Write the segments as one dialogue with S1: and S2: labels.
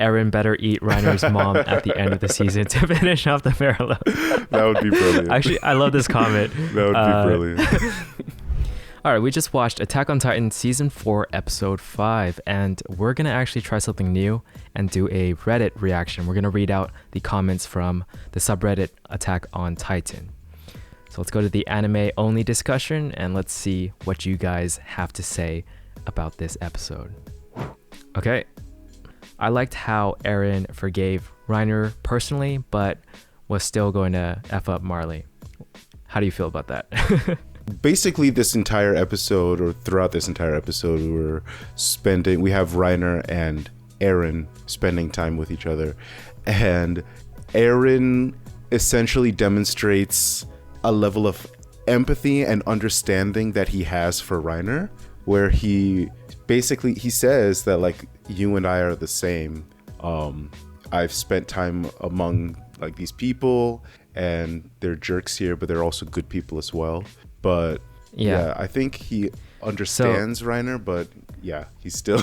S1: Eren better eat Reiner's mom at the end of the season to finish off the parallel.
S2: That would be brilliant.
S1: Actually, I love this comment.
S2: That would be brilliant.
S1: All right, we just watched Attack on Titan Season 4, Episode 5, and we're going to actually try something new and do a Reddit reaction. We're going to read out the comments from the subreddit Attack on Titan. So let's go to the anime-only discussion, and let's see what you guys have to say about this episode. Okay. I liked how Eren forgave Reiner personally, but was still going to F up Marley. How do you feel about that?
S2: Basically, this entire episode, or throughout this entire episode, we have Reiner and Eren spending time with each other, and Eren essentially demonstrates a level of empathy and understanding that he has for Reiner, where he says that, like, you and I are the same. I've spent time among like these people, and they're jerks here, but they're also good people as well. But yeah, I think he understands Reiner, but yeah, he's still.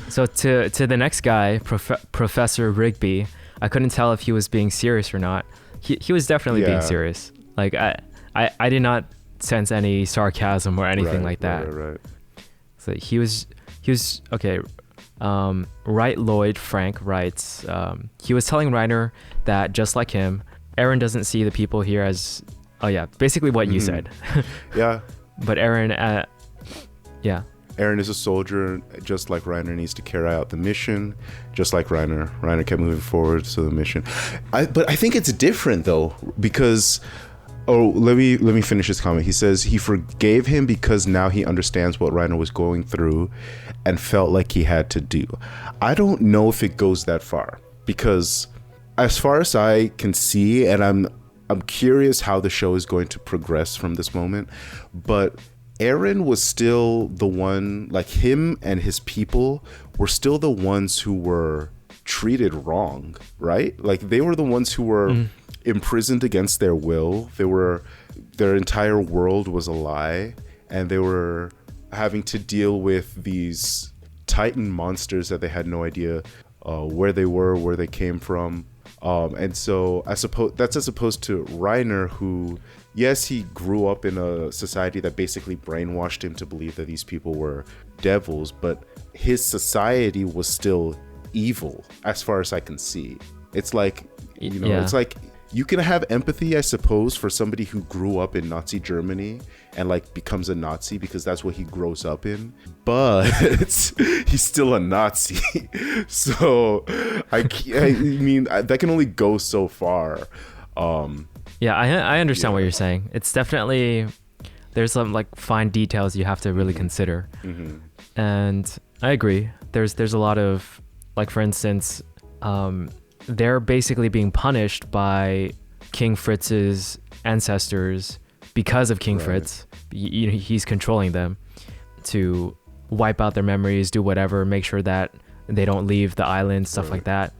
S1: So to the next guy, Professor Rigby, I couldn't tell if he was being serious or not. He was definitely being serious. Like I did not sense any sarcasm or anything like that.
S2: Right.
S1: So he was okay. Right Lloyd Frank writes, he was telling Reiner that just like him, Eren doesn't see the people here as, basically what you said.
S2: Yeah.
S1: But Eren,
S2: Eren is a soldier, just like Reiner needs to carry out the mission, just like Reiner. Reiner kept moving forward to the mission. But I think it's different though, because let me finish his comment. He says he forgave him because now he understands what Reiner was going through and felt like he had to do. I don't know if it goes that far, because as far as I can see, and I'm curious how the show is going to progress from this moment, but Eren was still the one, like him and his people were still the ones who were treated wrong, right? Like they were the ones who were imprisoned against their will. Their entire world was a lie, and they were having to deal with these Titan monsters that they had no idea where they were, where they came from. And so I suppose that's as opposed to Reiner, who, yes, he grew up in a society that basically brainwashed him to believe that these people were devils, but his society was still evil as far as I can see. It's like, it's like you can have empathy, I suppose, for somebody who grew up in Nazi Germany and like becomes a Nazi because that's what he grows up in, but he's still a Nazi. So I mean that can only go so far.
S1: I understand what you're saying. It's definitely, there's some like fine details you have to really consider. And I agree, there's a lot of, like, for instance, they're basically being punished by King Fritz's ancestors because of King Fritz. He's controlling them to wipe out their memories, do whatever, make sure that they don't leave the island, stuff like that.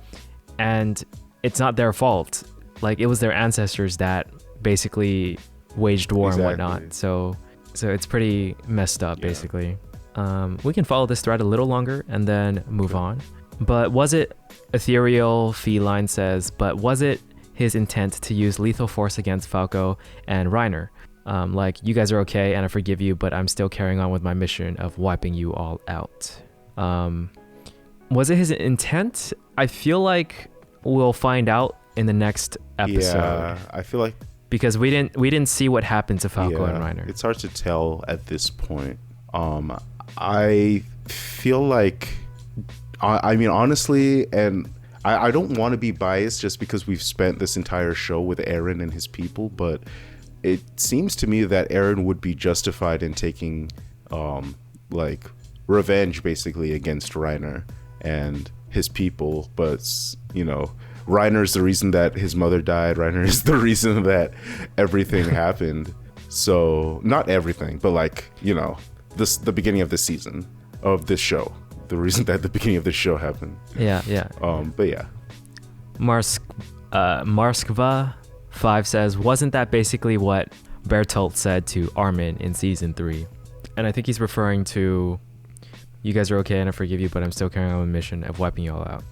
S1: And it's not their fault. Like, it was their ancestors that basically waged war and whatnot. So it's pretty messed up, basically. We can follow this thread a little longer and then move on. But was it, Ethereal Feline says, but was it his intent to use lethal force against Falco and Reiner? Like, you guys are okay and I forgive you, but I'm still carrying on with my mission of wiping you all out. Was it his intent? I feel like we'll find out in the next episode.
S2: Yeah, I feel like,
S1: because we didn't see what happened to Falco and Reiner.
S2: It's hard to tell at this point. I feel like, I mean, honestly, and I don't want to be biased just because we've spent this entire show with Eren and his people, but it seems to me that Eren would be justified in taking like revenge basically against Reiner and his people. But Reiner's the reason that his mother died. Reiner is the reason that everything happened. So not everything, but like, the beginning of this season, of this show, the reason that the beginning of this show happened. But yeah.
S1: Marskva 5 says, wasn't that basically what Bertolt said to Armin in season 3? And I think he's referring to, you guys are okay and I forgive you, but I'm still carrying on a mission of wiping you all out.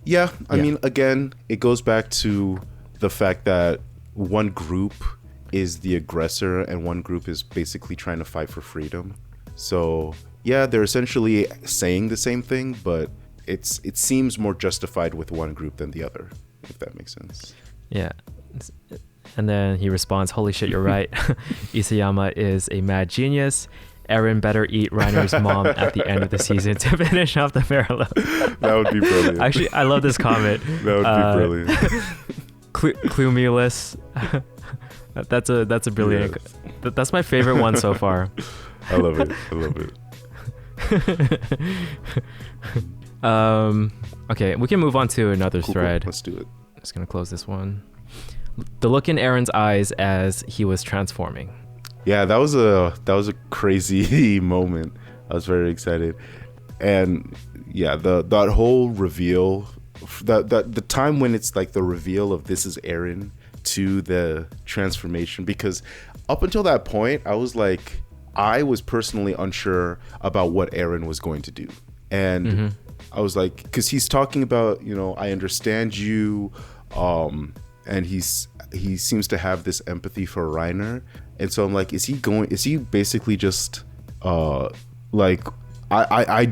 S2: Yeah, I mean, again, it goes back to the fact that one group is the aggressor and one group is basically trying to fight for freedom. So yeah, they're essentially saying the same thing, but it seems more justified with one group than the other, if that makes sense.
S1: Yeah. And then he responds, "Holy shit, you're right. Isayama is a mad genius. Eren better eat Reiner's mom at the end of the season to finish off the parallel."
S2: That would be brilliant.
S1: Actually, I love this comment.
S2: That would be brilliant.
S1: Clumulus. That's a brilliant.
S2: Yes.
S1: That's my favorite one so far.
S2: I love it.
S1: Okay, we can move on to another thread.
S2: Cool. Let's do it.
S1: Just gonna close this one. The look in Eren's eyes as he was transforming.
S2: Yeah, that was a crazy moment. I was very excited, and yeah, that whole reveal, the time when it's like the reveal of this is Eren to the transformation, because up until that point, I was personally unsure about what Eren was going to do, and I was like, because he's talking about, I understand you, and he seems to have this empathy for Reiner. And so I'm like, is he basically just like, I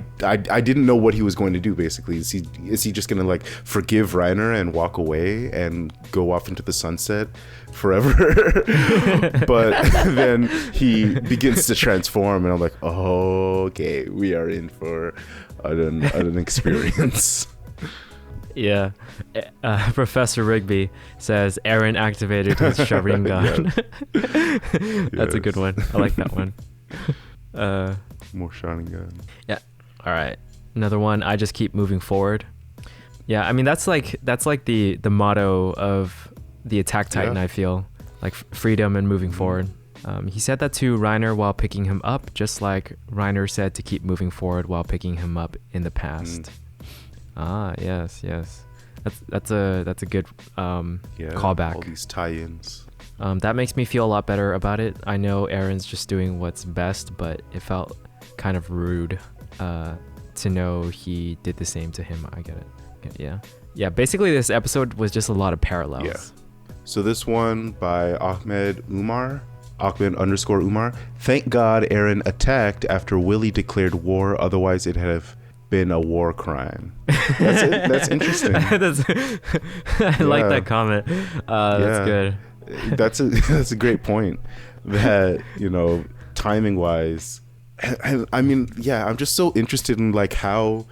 S2: didn't know what he was going to do basically. Is he just gonna like forgive Reiner and walk away and go off into the sunset forever? But then he begins to transform and I'm like, oh, okay, we are in for an experience.
S1: Yeah. Professor Rigby says Eren activated his Sharingan. That's a good one. I like that one.
S2: More Sharingan.
S1: Yeah. All right. Another one. I just keep moving forward. Yeah. I mean, that's like the motto of the Attack Titan. I feel like freedom and moving forward. He said that to Reiner while picking him up, just like Reiner said to keep moving forward while picking him up in the past. Ah, yes. That's a good callback.
S2: All these tie-ins.
S1: That makes me feel a lot better about it. I know Eren's just doing what's best, but it felt kind of rude to know he did the same to him. I get it. Yeah. Basically, this episode was just a lot of parallels.
S2: Yeah. So this one by Ahmed _Umar. Thank God Eren attacked after Willy declared war. Otherwise, it'd have been a war crime. That's it. That's interesting.
S1: I like that comment. That's good.
S2: That's a great point. That, timing wise, I mean, yeah, I'm just so interested in like how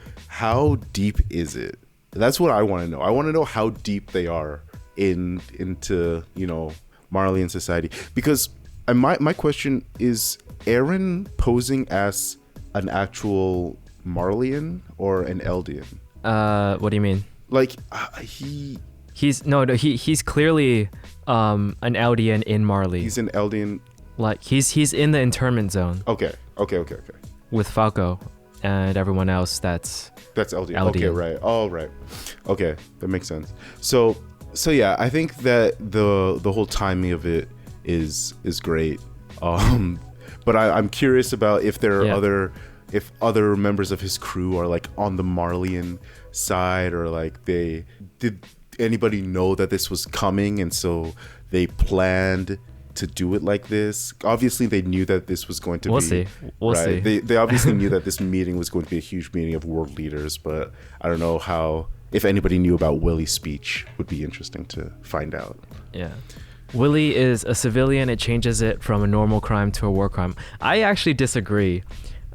S2: deep is it? That's what I want to know. I want to know how deep they are into Marleyan society, because my question is, Eren posing as an actual Marleyan or an Eldian?
S1: What do you mean?
S2: Like
S1: he's clearly an Eldian in Marley.
S2: He's an Eldian.
S1: Like he's in the internment zone.
S2: Okay.
S1: With Falco and everyone else that's
S2: Eldian. Okay, right. Oh, right. Okay, that makes sense. So yeah, I think that the whole timing of it is great. But I'm curious about if there are other members of his crew are like on the Marleyan side, or like did anybody know that this was coming and so they planned to do it like this? Obviously they knew that this was going to
S1: we'll see.
S2: They obviously knew that this meeting was going to be a huge meeting of world leaders, but I don't know if anybody knew about Willy's speech. Would be interesting to find out.
S1: Yeah. Willy is a civilian. It changes it from a normal crime to a war crime. I actually disagree.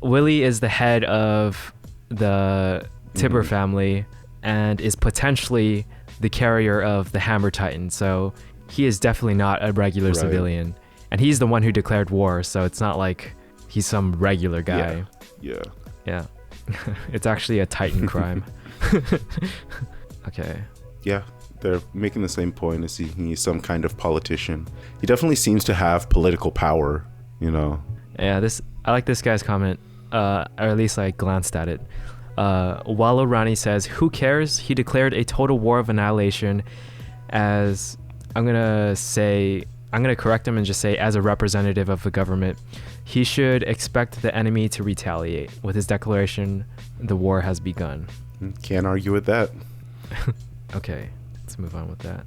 S1: Willy is the head of the Tibber family and is potentially the carrier of the Hammer Titan. So he is definitely not a regular civilian. And he's the one who declared war. So it's not like he's some regular guy. Yeah. It's actually a Titan crime. Okay.
S2: Yeah. They're making the same point as he's some kind of politician. He definitely seems to have political power, Yeah,
S1: I like this guy's comment. Or at least I glanced at it. Wallow Rani says, "Who cares? He declared a total war of annihilation as," I'm gonna correct him and just say, "as a representative of the government. He should expect the enemy to retaliate. With his declaration, the war has begun."
S2: Can't argue with that.
S1: Okay, let's move on with that.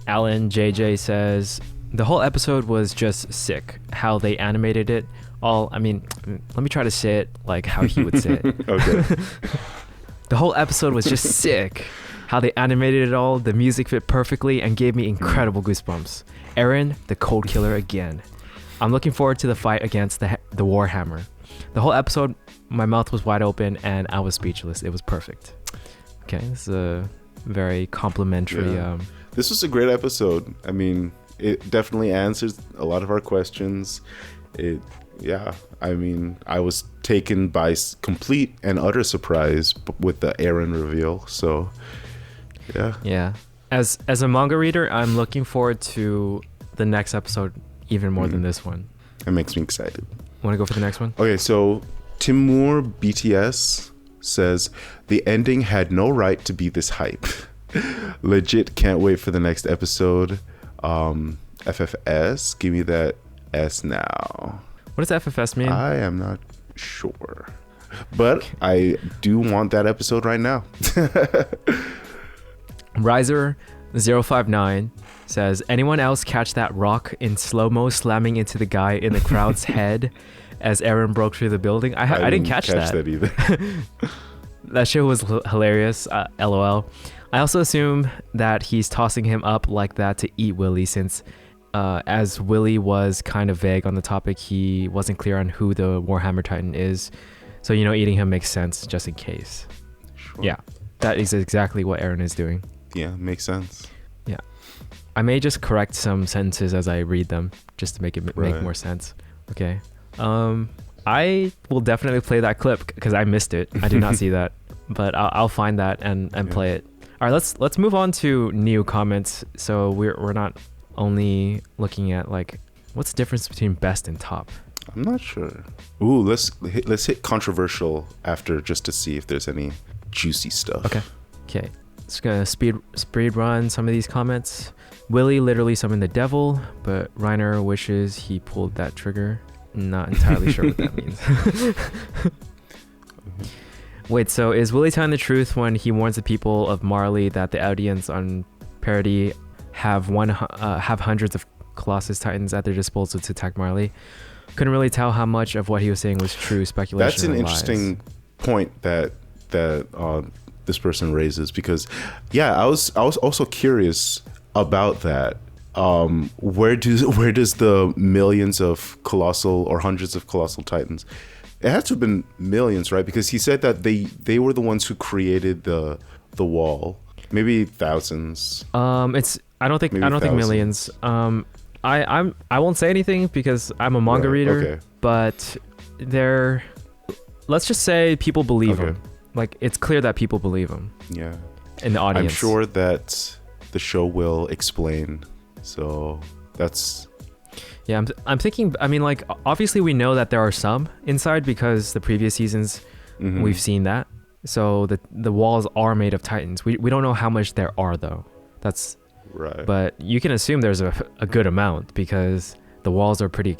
S1: Alan JJ says the whole episode was just sick. How they animated it. Let me try to say it like how he would say it.
S2: Okay.
S1: The whole episode was just sick. How they animated it all, the music fit perfectly and gave me incredible goosebumps. Eren, the cold killer again. I'm looking forward to the fight against the Warhammer. The whole episode, my mouth was wide open and I was speechless. It was perfect. Okay, this is a very complimentary.
S2: Yeah. This was a great episode. I mean, it definitely answers a lot of our questions. I was taken by complete and utter surprise with the Eren reveal. So, yeah.
S1: Yeah. As a manga reader, I'm looking forward to the next episode even more than this one.
S2: It makes me excited.
S1: Want to go for the next one?
S2: Okay, so Timur BTS says the ending had no right to be this hype. Legit can't wait for the next episode. FFS, give me that S now.
S1: What does FFS mean?
S2: I am not sure, but I do want that episode right now.
S1: Riser059 says, anyone else catch that rock in slow-mo slamming into the guy in the crowd's head as Eren broke through the building? I didn't catch that
S2: either.
S1: That shit was hilarious. LOL. I also assume that he's tossing him up like that to eat Willy, since as Willy was kind of vague on the topic, he wasn't clear on who the Warhammer Titan is. So, eating him makes sense just in case.
S2: Sure.
S1: Yeah, that is exactly what Eren is doing.
S2: Yeah, makes sense.
S1: Yeah. I may just correct some sentences as I read them just to make it make more sense. Okay. I will definitely play that clip because I missed it. I did not see that, but I'll find that and play it. All right, let's move on to new comments. So we're not only looking at like what's the difference between best and top.
S2: I'm not sure. Ooh, let's hit controversial after just to see if there's any juicy stuff.
S1: Okay. Just gonna speed run some of these comments. Willy literally summoned the devil, but Reiner wishes he pulled that trigger. Not entirely sure what that means. Wait, so is Willy telling the truth when he warns the people of Marley that the audience on Parody have hundreds of Colossus Titans at their disposal to attack Marley? Couldn't really tell how much of what he was saying was true speculation.
S2: That's an interesting point that this person raises, because I was also curious about that. Where does the millions of colossal or hundreds of colossal Titans? It has to have been millions, right? Because he said that they were the ones who created the wall. Maybe thousands.
S1: I don't think millions. I won't say anything because I'm a manga reader.
S2: Okay.
S1: But let's just say people believe him. Like, it's clear that people believe him.
S2: Yeah.
S1: In the audience.
S2: I'm sure that the show will explain. So that's.
S1: Yeah, I'm thinking. I mean, like, obviously we know that there are some inside because the previous seasons we've seen that. So the walls are made of Titans. We don't know how much there are though. That's
S2: right.
S1: But you can assume there's a good amount because the walls are pretty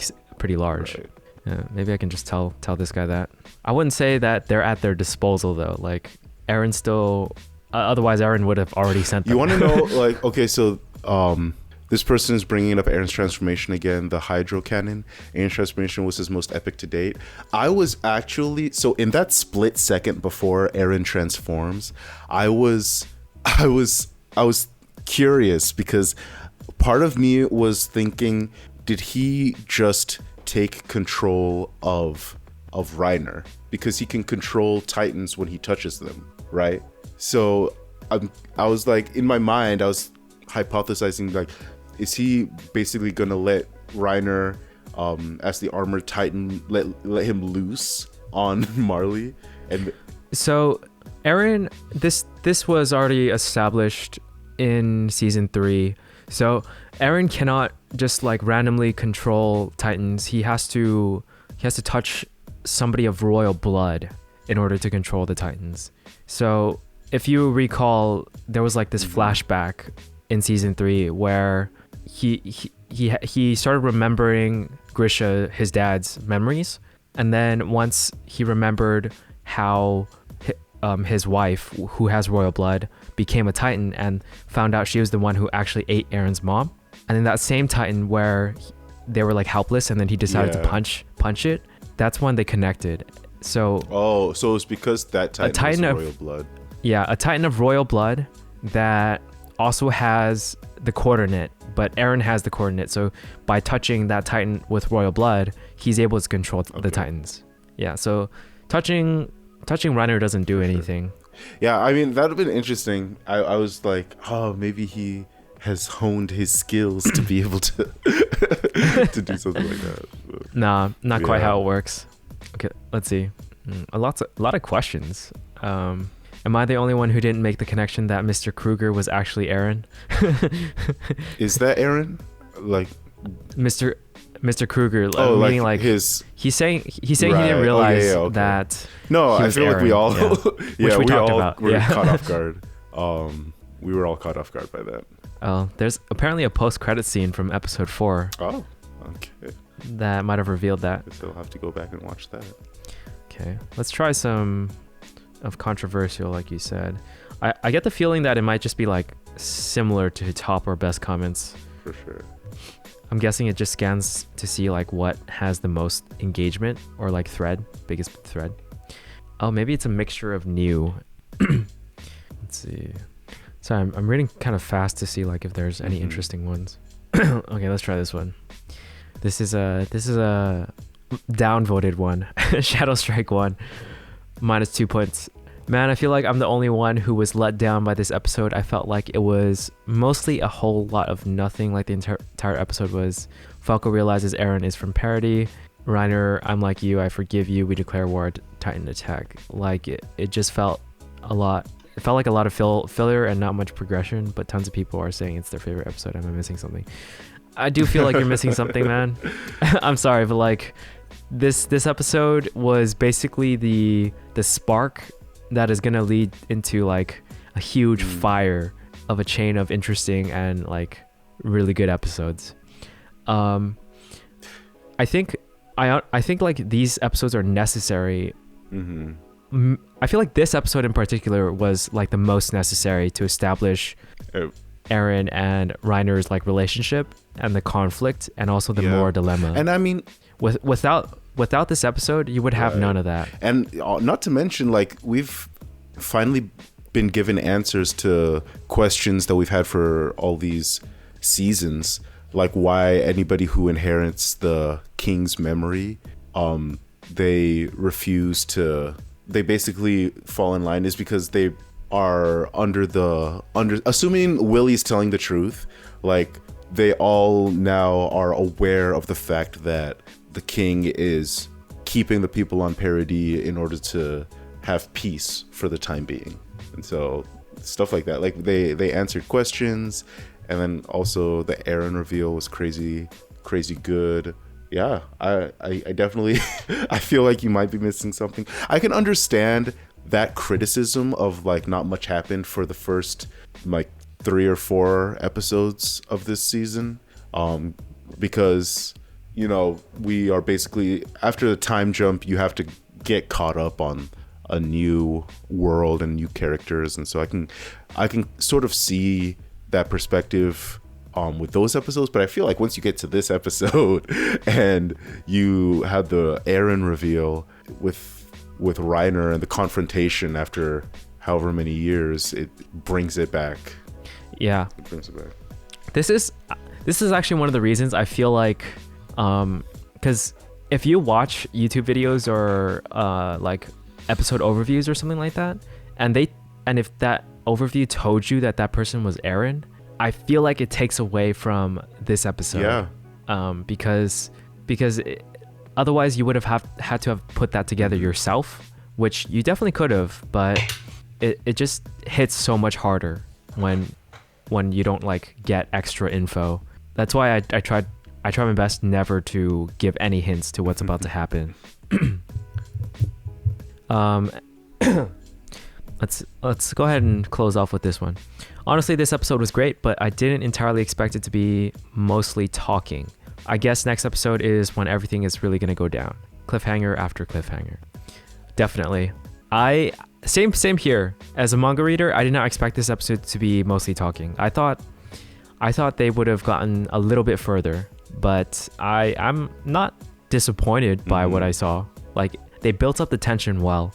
S1: large.
S2: Right.
S1: Yeah, maybe I can just tell this guy that. I wouldn't say that they're at their disposal though. Like, Eren still. Otherwise, Eren would have already sent them.
S2: You want to know, like, okay, so this person is bringing up Eren's transformation again, the Hydro Cannon. Eren's transformation was his most epic to date. I was actually, so in that split second before Eren transforms, I was curious because part of me was thinking, did he just take control of Reiner? Because he can control Titans when he touches them, right? So I was like, in my mind, I was hypothesizing, like, is he basically gonna let Reiner, as the armored Titan, let him loose on Marley? And
S1: so Eren, this was already established in season 3. So Eren cannot just like randomly control Titans. He has to touch somebody of royal blood in order to control the Titans. So if you recall, there was like this flashback in season 3 where he started remembering Grisha, his dad's memories, and then once he remembered how his wife, who has royal blood, became a Titan and found out she was the one who actually ate Aaron's mom. And then that same Titan where they were like helpless and then he decided to punch it, that's when they connected. So
S2: so it's because that Titan was royal blood.
S1: Yeah, a Titan of royal blood that also has the coordinate, but Aaron has the coordinate. So by touching that Titan with royal blood, he's able to control the Titans. Yeah, so touching Reiner doesn't do anything.
S2: Yeah, I mean, that would have been interesting. I was like, oh, maybe he has honed his skills to be able to to do something like that. But,
S1: nah, not quite how it works. Okay, let's see. A lot of questions. Am I the only one who didn't make the connection that Mr. Kruger was actually Aaron?
S2: Is that Aaron? Like
S1: Mr. Kruger,
S2: meaning
S1: like
S2: his.
S1: He's saying he didn't realize that.
S2: No, I feel
S1: Aaron.
S2: like we all,
S1: we
S2: we
S1: talked
S2: all
S1: about.
S2: were caught off guard. We were all caught off guard by that.
S1: There's apparently a post-credit scene from episode 4.
S2: Oh, okay.
S1: That might have revealed that.
S2: So I'll have to go back and watch that.
S1: Okay, let's try some of controversial, like you said. I get the feeling that it might just be like similar to top or best comments.
S2: For sure.
S1: I'm guessing it just scans to see like what has the most engagement or like biggest thread. Oh, maybe it's a mixture of new. Let's see. Sorry, I'm reading kind of fast to see like if there's any interesting ones. Okay, let's try this one. This is a downvoted one. Shadow Strike 1. -2 points. Man, I feel like I'm the only one who was let down by this episode. I felt like it was mostly a whole lot of nothing, like the entire episode was. Falco realizes Aaron is from parody. Reiner, I'm like you, I forgive you, we declare war, Titan attack. Like it just felt a lot. It felt like a lot of filler and not much progression, but tons of people are saying it's their favorite episode. Am I missing something? I do feel like you're missing something, man. I'm sorry, but like this episode was basically the spark that is gonna lead into like a huge fire of a chain of interesting and like really good episodes. I think like these episodes are necessary. I feel like this episode in particular was like the most necessary to establish Aaron and Reiner's like relationship and the conflict and also the moral dilemma.
S2: And I mean,
S1: without this episode, you would have none of that.
S2: And not to mention, like, we've finally been given answers to questions that we've had for all these seasons, like why anybody who inherits the king's memory, they refuse to. They basically fall in line is because they are assuming Willie's telling the truth, like they all now are aware of the fact that the king is keeping the people on parody in order to have peace for the time being. And so stuff like that, like they answered questions, and then also the Aaron reveal was crazy good. Yeah, I definitely I feel like you might be missing something. I can understand that criticism of like not much happened for the first like 3 or 4 episodes of this season, because you know we are basically after the time jump, you have to get caught up on a new world and new characters, and so I can sort of see that perspective with those episodes. But I feel like once you get to this episode and you have the Aaron reveal with Reiner and the confrontation after however many years, it brings it back.
S1: Yeah,
S2: it brings it back.
S1: This is actually one of the reasons I feel like, because if you watch YouTube videos or like episode overviews or something like that, and if that overview told you that person was Aaron, I feel like it takes away from this episode.
S2: Yeah.
S1: Because otherwise you would have had to have put that together yourself, which you definitely could have, but it just hits so much harder when you don't like get extra info. That's why I try my best never to give any hints to what's about to happen. Let's go ahead and close off with this one. Honestly, this episode was great, but I didn't entirely expect it to be mostly talking. I guess next episode is when everything is really going to go down. Cliffhanger after cliffhanger. Definitely. I Same here. As a manga reader, I did not expect this episode to be mostly talking. I thought they would have gotten a little bit further, but I'm not disappointed by what I saw. Like, they built up the tension well.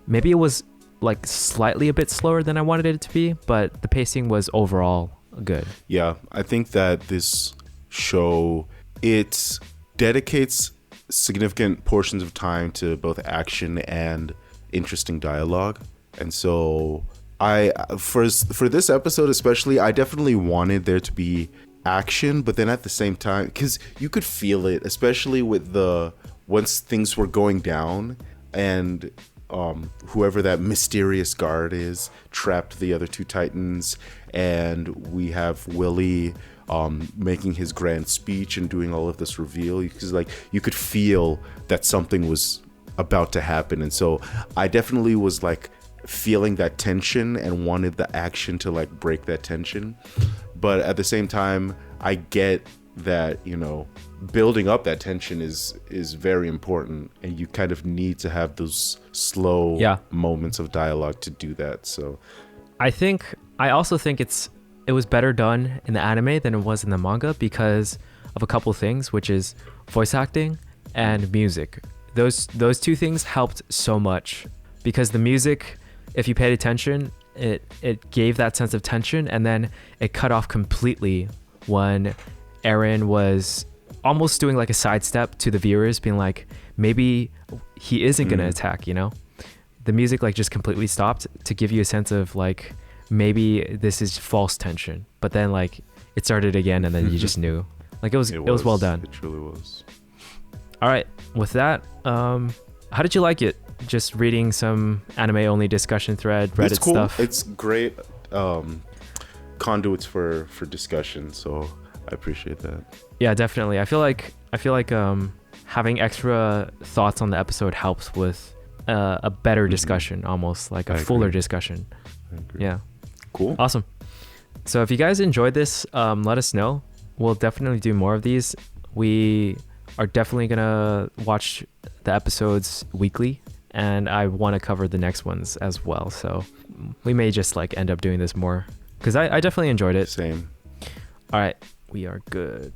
S1: Maybe it was like slightly a bit slower than I wanted it to be, but the pacing was overall good.
S2: Yeah, I think that this show, it dedicates significant portions of time to both action and interesting dialogue. And so for this episode especially, I definitely wanted there to be action, but then at the same time, because you could feel it, especially with once things were going down and whoever that mysterious guard is trapped the other two titans, and we have Willie making his grand speech and doing all of this reveal, because like you could feel that something was about to happen. And so I definitely was like feeling that tension and wanted the action to like break that tension. But at the same time, I get that, you know, building up that tension is very important, and you kind of need to have those slow moments of dialogue to do that. So
S1: I also think it was better done in the anime than it was in the manga because of a couple things, which is voice acting and music. Those two things helped so much, because the music, if you paid attention, it gave that sense of tension, and then it cut off completely when Eren was almost doing like a sidestep to the viewers, being like, maybe he isn't gonna attack, you know? The music like just completely stopped to give you a sense of like, maybe this is false tension, but then like it started again, and then you just knew. Like it was well done.
S2: It truly was.
S1: All right, with that, how did you like it? Just reading some anime only discussion thread, Reddit
S2: it's cool.
S1: stuff.
S2: It's great conduits for discussion, so I appreciate that.
S1: Yeah, definitely. I feel like having extra thoughts on the episode helps with a better discussion, almost like a fuller discussion.
S2: I agree.
S1: Yeah.
S2: Cool.
S1: Awesome. So if you guys enjoyed this, let us know. We'll definitely do more of these. We are definitely gonna watch the episodes weekly, and I want to cover the next ones as well. So we may just like end up doing this more, because I definitely enjoyed it.
S2: Same.
S1: All right, we are good.